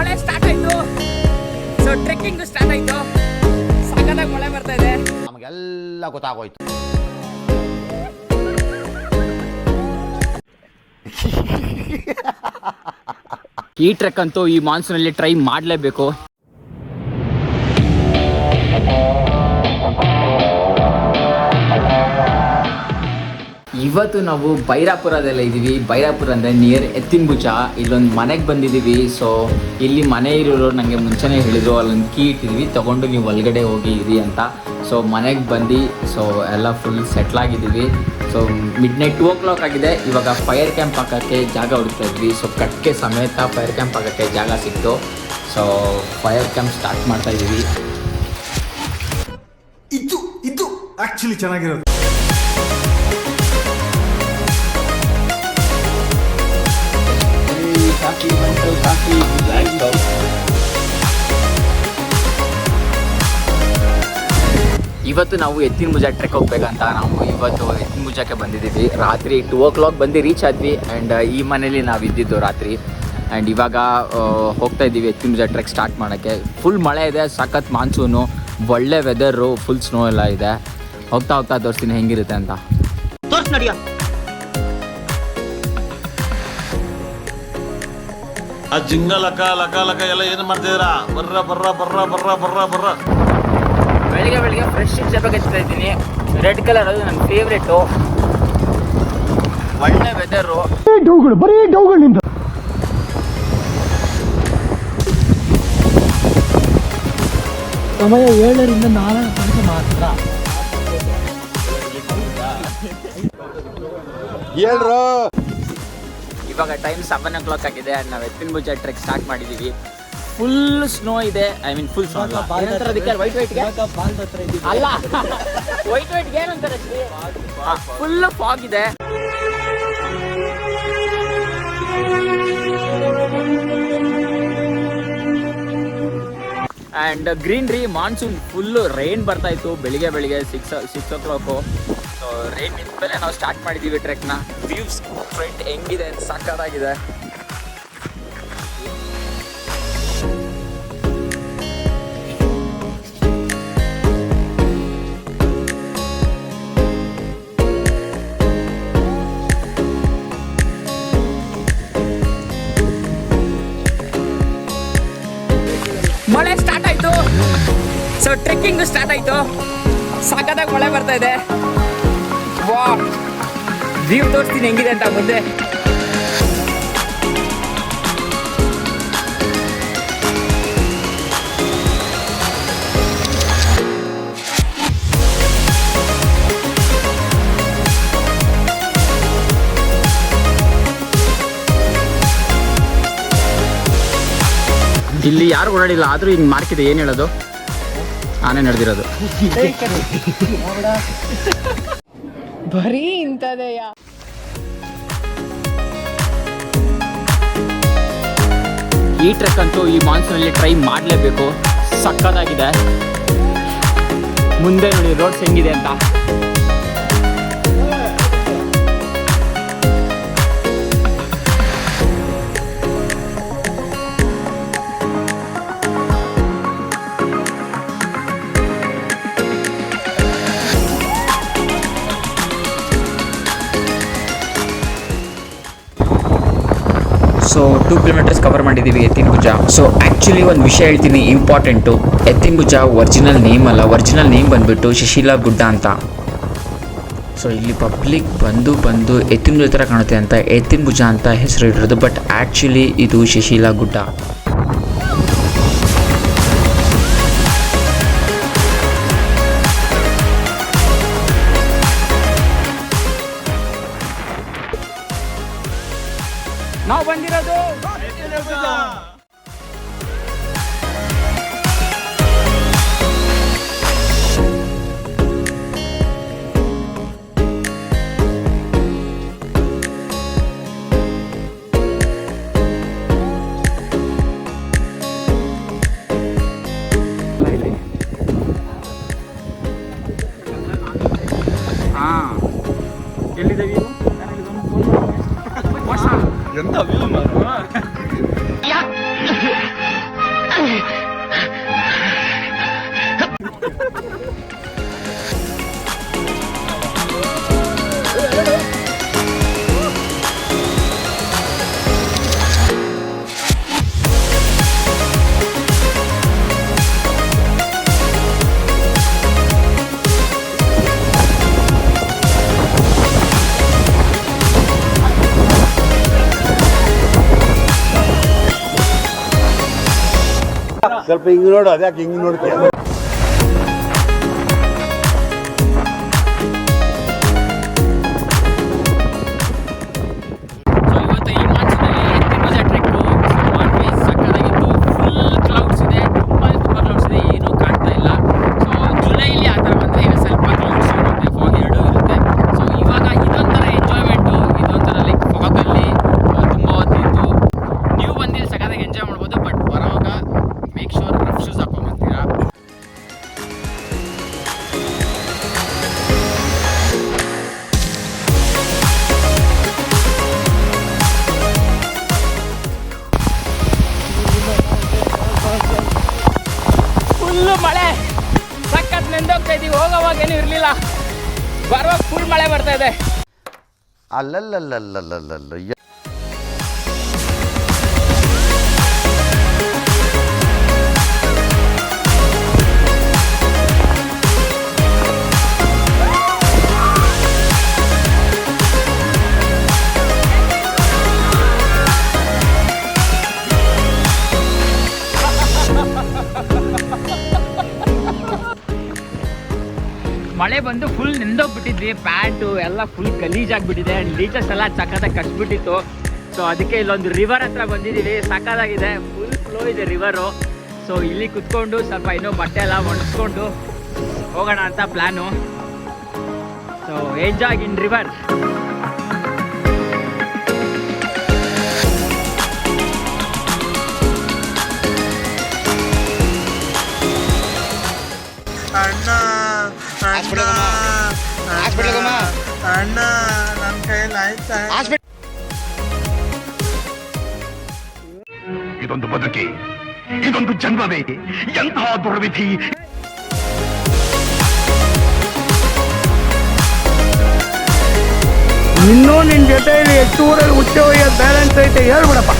ಮಳೆ ಸ್ಟಾರ್ಟ್ ಆಯ್ತು. So trekking start ಆಯ್ತು. ಸಖತ್ತಾಗಿ ಮಳೆ ಬರ್ತಾ ಇದೆ. ನಮಗೆಲ್ಲ ಗೊತ್ತಾಗೋಯ್ತು. ಈ ಟ್ರೆಕ್ ಅಂತೂ ಈ ಮಾನ್ಸೂನಲ್ಲಿ ಟ್ರೈ ಮಾಡಲೇಬೇಕು. ಇವತ್ತು ನಾವು ಬೈರಾಪುರದಲ್ಲೇ ಇದ್ದೀವಿ. ಬೈರಾಪುರ ಅಂದರೆ ನಿಯರ್ ಎತ್ತಿನಭುಜ. ಇಲ್ಲೊಂದು ಮನೆಗೆ ಬಂದಿದ್ದೀವಿ. ಸೊ ಇಲ್ಲಿ ಮನೆ ಇರೋರು ನನಗೆ ಮುಂಚೆನೇ ಹೇಳಿದರು, ಅಲ್ಲೊಂದು ಕೀ ಇಟ್ಟಿದ್ವಿ, ತೊಗೊಂಡು ನೀವು ಒಳಗಡೆ ಹೋಗಿ ಇರಿ ಅಂತ. ಸೊ ಮನೆಗೆ ಬಂದು ಸೊ ಎಲ್ಲ ಫುಲ್ ಸೆಟ್ಲಾಗಿದ್ದೀವಿ. ಸೊ ಮಿಡ್ನೈಟ್ 2 o'clock ಆಗಿದೆ. ಇವಾಗ ಫೈರ್ ಕ್ಯಾಂಪ್ ಹಾಕೋಕ್ಕೆ ಜಾಗ ಹುಡುಕ್ತಾ ಇದ್ವಿ. ಸೊ ಕಟ್ಗೆ ಸಮೇತ ಫೈರ್ ಕ್ಯಾಂಪ್ ಹಾಕೋಕ್ಕೆ ಜಾಗ ಸಿಕ್ತು. ಸೊ ಫೈರ್ ಕ್ಯಾಂಪ್ ಸ್ಟಾರ್ಟ್ ಮಾಡ್ತಾ ಇದ್ದೀವಿ. ಇದು ಆ್ಯಕ್ಚುಲಿ ಚೆನ್ನಾಗಿರೋದು. ಇವತ್ತು ನಾವು ಎತ್ತಿನಭುಜ ಟ್ರೆಕ್ ಹೋಗ್ಬೇಕಂತ ನಾವು ಇವತ್ತು ಎತ್ತಿನಭುಜಕ್ಕೆ ಬಂದಿದ್ದೀವಿ. ರಾತ್ರಿ 2 o'clock ಬಂದು ರೀಚ್ ಆದ್ವಿ. ಆ್ಯಂಡ್ ಈ ಮನೇಲಿ ನಾವು ಇದ್ದಿದ್ದು ರಾತ್ರಿ. ಆ್ಯಂಡ್ ಇವಾಗ ಹೋಗ್ತಾ ಇದ್ದೀವಿ ಎತ್ತಿನಭುಜ ಟ್ರೆಕ್ ಸ್ಟಾರ್ಟ್ ಮಾಡೋಕ್ಕೆ. ಫುಲ್ ಮಳೆ ಇದೆ, ಸಖತ್ ಮಾನ್ಸೂನು, ಒಳ್ಳೆ ವೆದರು, ಫುಲ್ ಸ್ನೋ ಎಲ್ಲ ಇದೆ. ಹೋಗ್ತಾ ಹೋಗ್ತಾ ತೋರಿಸ್ತೀನಿ ಹೆಂಗಿರುತ್ತೆ ಅಂತ. ತೋರ್ಸ್ ನಡಿಯ. ಆ ಜಿಂಗ ಲಕ ಲಕ ಲಕ ಎಲ್ಲ ಏನು ಮಾಡ್ತಿದ್ದೀರಾ? ಬರ್ರ ಬರ್ರ ಬರ್ರ ಬರ್ರ ಬರ್ರ ಬರ್ರ. ಬೆಳಿಗ್ಗೆ ಬೆಳಿಗ್ಗೆ ಫ್ರೆಶ್ ಚಪಾತಿ ಹಚ್ತಾ ಇದ್ದೀನಿ. ರೆಡ್ ಕಲರ್ ಅದು ನನ್ನ ಫೇವ್ರೇಟು. ಒಳ್ಳೆ ವೆದರು. ಬರೀ ಡೌಗಳಿಂದ ಸಮಯ 7ರಿಂದ 4 ಗಂಟೆ ಮಾತ್ರ. ಇವಾಗ ಟೈಮ್ 7 o'clock ಆಗಿದೆ. ನಾವು ಎತ್ತಿನಭುಜ ಟ್ರೆಕ್ ಸ್ಟಾರ್ಟ್ ಮಾಡಿದ್ದೀವಿ. ಫುಲ್ ಸ್ನೋ ಇದೆ. ಐ ಮೀನ್ ಫುಲ್ ಸ್ನೋ ಅಲ್ಲ, ವೈಟ್ ವೈಟ್ಗೆ ಅಲ್ಲ, ವೈಟ್ ವೈಟ್ಗೆ ಏನಂತಾರೆ, ಫುಲ್ ಫಾಗ್ ಇದೆ. And greenery, monsoon full rain ಬರ್ತಾ ಇತ್ತು ಬೆಳಿಗ್ಗೆ 6 o'clock. ಸೊ ರೈನ್ ನಿಂತ ಮೇಲೆ ನಾವು ಸ್ಟಾರ್ಟ್ ಮಾಡಿದ್ದೀವಿ ಟ್ರೆಕ್ನ. ವ್ಯೂಸ್ ಫ್ರಂಟ್ ಹೆಂಗಿದೆ ಅಂತ ಸಕ್ಕತ್ತಾಗಿದೆ. ಮಳೆ ಸ್ಟಾರ್ಟ್ ಆಯ್ತು. ಸೊ ಟ್ರೆಕ್ಕಿಂಗ್ ಸ್ಟಾರ್ಟ್ ಆಯ್ತು. ಸಖತ್ತಾಗಿ ಮಳೆ ಬರ್ತಾ ಇದೆ. ವಾ, ವ್ಯೂ ತೋರಿಸ್ತೀನಿ ಹೆಂಗಿದೆ ಅಂತ ಮುಂದೆ. ಇಲ್ಲಿ ಯಾರು ಓಡಾಡಿಲ್ಲ, ಆದರೂ ಹಿಂಗೆ ಮಾರ್ಕಿದೆ. ಏನು ಹೇಳೋದು, ನಾನೇ ನಡೆದಿರೋದು ಬರೀ ಇಂಥದೆಯ. ಈ ಟ್ರೆಕ್ ಅಂತೂ ಈ ಮಾನ್ಸೂನಲ್ಲಿ ಟ್ರೈ ಮಾಡಲೇಬೇಕು. ಸಕ್ಕತ್ತಾಗಿದೆ. ಮುಂದೆ ನೋಡಿ ರೋಡ್ಸ್ ಹೆಂಗಿದೆ ಅಂತ. ಸೊ 2 kilometers ಕವರ್ ಮಾಡಿದ್ದೀವಿ ಎತ್ತಿನಭುಜ. ಸೊ ಆ್ಯಕ್ಚುಲಿ ಒಂದು ವಿಷಯ ಹೇಳ್ತೀನಿ, ಇಂಪಾರ್ಟೆಂಟು. ಎತ್ತಿನಭುಜ ಒರಿಜಿನಲ್ ನೇಮ್ ಅಲ್ಲ, ಒರಿಜಿನಲ್ ನೇಮ್ ಬಂದುಬಿಟ್ಟು ಶಿಶಿಲಾ ಗುಡ್ಡ ಅಂತ. ಸೊ ಇಲ್ಲಿ ಪಬ್ಲಿಕ್ ಬಂದು ಎತ್ತಿನಭುಜ ಥರ ಕಾಣುತ್ತೆ ಅಂತ ಎತ್ತಿನಭುಜ ಅಂತ ಹೆಸರು ಇಟ್ಟಿರೋದು. ಬಟ್ ಆ್ಯಕ್ಚುಲಿ ಇದು ಶಿಶಿಲಾ ಗುಡ್ಡ. ನಾವು ಬಂದಿರೋದು ಎಂತ ವ್ಯೂ ಮಾರು. ಸ್ವಲ್ಪ ಹಿಂಗ್ ನೋಡು, ಅದ್ಯಾಕೆ ಹಿಂಗ್ ನೋಡ್ತೀಯ? ಸೊ ಇವತ್ತು ಈ ಮಾನ್ಸೂನಲ್ಲಿ ಎತ್ತಿನಭುಜ ಟ್ರೆಕ್ಕು ಸಕ್ಕತ್ತಾಗಿತ್ತು. ಫುಲ್ ಕ್ಲೌಡ್ಸ್ ಇದೆ, ತುಂಬ ಕ್ಲೌಡ್ಸ್ ಇದೆ, ಏನೂ ಕಾಣ್ತಾ ಇಲ್ಲ. ಸೊ ಜುಲೈಲಿ ಆ ಥರ ಬಂದರೆ ಈಗ ಸ್ವಲ್ಪ ಕ್ಲೌಡ್ಸ್ ಇರುತ್ತೆ, ಫಾಗ್ ಎರಡೂ ಇರುತ್ತೆ. ಸೊ ಇವಾಗ ಇದೊಂಥರ ಎಂಜಾಯ್ಮೆಂಟು, ಇದೊಂಥರ ಲೈಕ್ ಫಾಗಲ್ಲಿ ತುಂಬ ಹೊತ್ತಿತ್ತು. ನೀವು ಬಂದಿಲ್ಲಿ ಸಕ್ಕತ್ತಾಗಿ ಎಂಜಾಯ್ ಮಾಡ್ಬೋದು, ಬಟ್ ಬರೋವಾಗ ಮೇಕ್ ಶೋರ್ ರಫ್ ಶೂಸ್ ಹಾಕೊಂಡ್ಬರ್ತೀರಾ. ಫುಲ್ಲು ಮಳೆ, ಸಖತ್ ನೆಂದೋಗ್ತಾ ಇದೀವಿ. ಹೋಗೋವಾಗ ಏನೂ ಇರಲಿಲ್ಲ, ಬರುವಾಗ ಫುಲ್ ಮಳೆ ಬರ್ತಾ ಇದೆ. ಅಲ್ಲಲ್ಲಲ್ಲಲ್ಲಲ್ಲಲ್ಲ ಮಳೆ ಬಂದು ಫುಲ್ ನೆಂದೋಗ್ಬಿಟ್ಟಿದ್ವಿ, ಪ್ಯಾಂಟು ಎಲ್ಲ ಫುಲ್ ಗಲೀಜಾಗ್ಬಿಟ್ಟಿದೆ. ಲೀಚಸ್ ಎಲ್ಲ ಸಖತ್ತಾಗಿ ಕಟ್ಬಿಟ್ಟಿತ್ತು. ಸೊ ಅದಕ್ಕೆ ಇಲ್ಲೊಂದು ರಿವರ್ ಹತ್ರ ಬಂದಿದ್ದೀವಿ, ಸಖತ್ತಾಗಿದೆ, ಫುಲ್ ಫ್ಲೋ ಇದೆ ರಿವರು. ಸೊ ಇಲ್ಲಿ ಕುತ್ಕೊಂಡು ಸ್ವಲ್ಪ ಇನ್ನೂ ಬಟ್ಟೆ ಎಲ್ಲ ಒಣಗಿಸ್ಕೊಂಡು ಹೋಗೋಣ ಅಂತ ಪ್ಲ್ಯಾನು. ಸೊ ಎಂಜಾಯ್ ಇನ್ ರಿವರ್. ಅಣ್ಣ ಅಣ್ಣ ನನ್ನ ಕೈಯಲ್ಲಿ ಆಯ್ತಾ? ಇದೊಂದು ಬದುಕಿ, ಇದೊಂದು ಜನ್ಮವೇ, ಎಂತಹ ದುರ್ವಿಧಿ. ಇನ್ನೂ ನಿನ್ ಜೊತೆ ಎಷ್ಟು ಊರಲ್ಲಿ ಹುಚ್ಚ ಬ್ಯಾಲೆನ್ಸ್ ಐತೆ ಹೇಳ್ಬಿಡಪ್ಪ.